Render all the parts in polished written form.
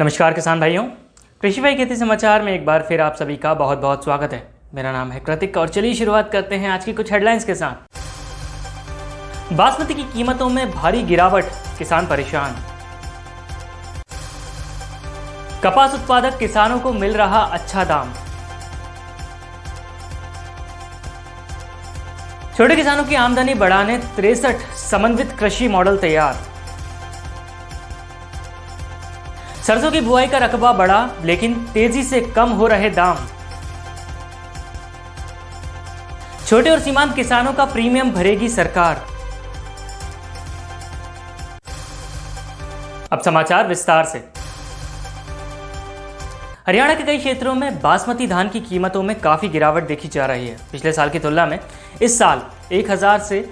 नमस्कार किसान भाइयों, कृषि भाई खेती समाचार में एक बार फिर आप सभी का बहुत बहुत स्वागत है। मेरा नाम है कृतिक और चलिए शुरुआत करते हैं आज की कुछ हेडलाइंस के साथ। बासमती की कीमतों में भारी गिरावट, किसान परेशान। कपास उत्पादक किसानों को मिल रहा अच्छा दाम। छोटे किसानों की आमदनी बढ़ाने 63 समन्वित कृषि मॉडल तैयार। सरसों की बुआई का रकबा बढ़ा लेकिन तेजी से कम हो रहे दाम। छोटे और सीमांत किसानों का प्रीमियम भरेगी सरकार। अब समाचार विस्तार से। हरियाणा के कई क्षेत्रों में बासमती धान की कीमतों में काफी गिरावट देखी जा रही है। पिछले साल की तुलना में इस साल 1000 से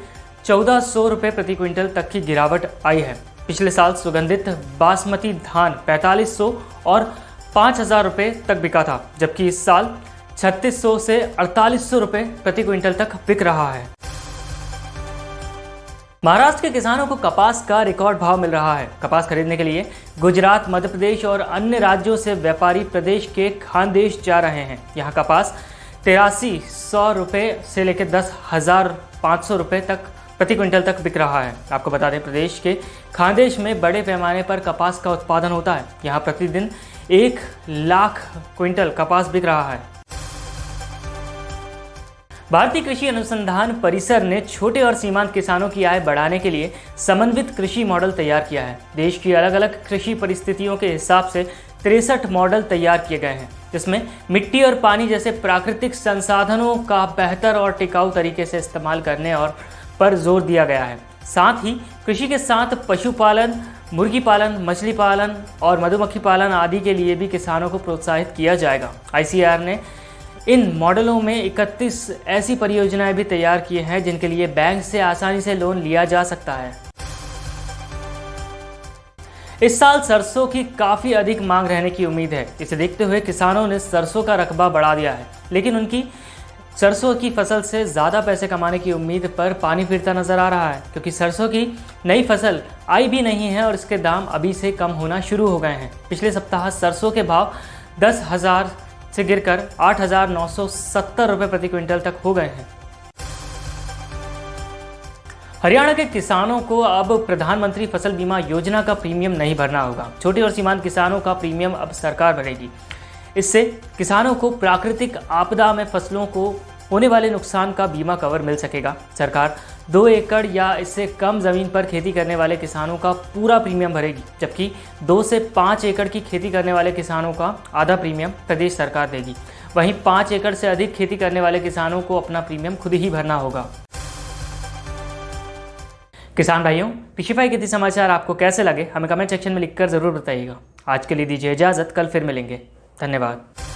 1400 रुपए प्रति क्विंटल तक की गिरावट आई है। पिछले साल सुगंधित बासमती धान 4500 और 5000 रुपए तक बिका था, जबकि इस साल 3600 से 4800 रुपए प्रति क्विंटल तक बिक रहा है। महाराष्ट्र के किसानों को कपास का रिकॉर्ड भाव मिल रहा है। कपास खरीदने के लिए गुजरात, मध्य प्रदेश और अन्य राज्यों से व्यापारी प्रदेश के खानदेश जा रहे हैं। यहाँ कपास 8300 रुपए से लेकर 10,500 रुपए तक प्रति क्विंटल तक बिक रहा है। आपको बता दें, प्रदेश के खानदेश में बड़े पैमाने पर कपास का उत्पादन होता है। यहाँ प्रतिदिन 1 लाख क्विंटल कपास बिक रहा है। भारतीय कृषि अनुसंधान परिसर ने छोटे और सीमांत किसानों की आय बढ़ाने के लिए समन्वित कृषि मॉडल तैयार किया है। देश की अलग अलग कृषि परिस्थितियों के हिसाब से 63 मॉडल तैयार किए गए हैं, जिसमें मिट्टी और पानी जैसे प्राकृतिक संसाधनों का बेहतर और टिकाऊ तरीके से इस्तेमाल करने और पर जोर दिया गया है। साथ ही कृषि के साथ पशुपालन, मुर्गी पालन, मछली पालन और मधुमक्खी पालन आदि के लिए भी किसानों को प्रोत्साहित किया जाएगा। ICAR ने इन मॉडलों में 31 ऐसी परियोजनाएं भी तैयार की हैं जिनके लिए बैंक से आसानी से लोन लिया जा सकता है। इस साल सरसों की काफ़ी अधिक मांग रहने की उम्मीद है। इसे देखते हुए किसानों ने सरसों का रकबा बढ़ा दिया है, लेकिन उनकी सरसों की फसल से ज़्यादा पैसे कमाने की उम्मीद पर पानी फिरता नजर आ रहा है, क्योंकि सरसों की नई फसल आई भी नहीं है और इसके दाम अभी से कम होना शुरू हो गए हैं। पिछले सप्ताह सरसों के भाव 10,000 से गिरकर 8,970 रुपये प्रति क्विंटल तक हो गए हैं। हरियाणा के किसानों को अब प्रधानमंत्री फसल बीमा योजना का प्रीमियम नहीं भरना होगा। छोटे और सीमांत किसानों का प्रीमियम अब सरकार भरेगी। इससे किसानों को प्राकृतिक आपदा में फसलों को होने वाले नुकसान का बीमा कवर मिल सकेगा। सरकार 2 एकड़ या इससे कम ज़मीन पर खेती करने वाले किसानों का पूरा प्रीमियम भरेगी, जबकि 2 से 5 एकड़ की खेती करने वाले किसानों का आधा प्रीमियम प्रदेश सरकार देगी। वहीं 5 एकड़ से अधिक खेती करने वाले किसानों को अपना प्रीमियम खुद ही भरना होगा। किसान भाइयों, कृषि भाई खेती समाचार आपको कैसे लगे हमें कमेंट सेक्शन में लिखकर ज़रूर बताइएगा। आज के लिए दीजिए इजाज़त, कल फिर मिलेंगे। धन्यवाद।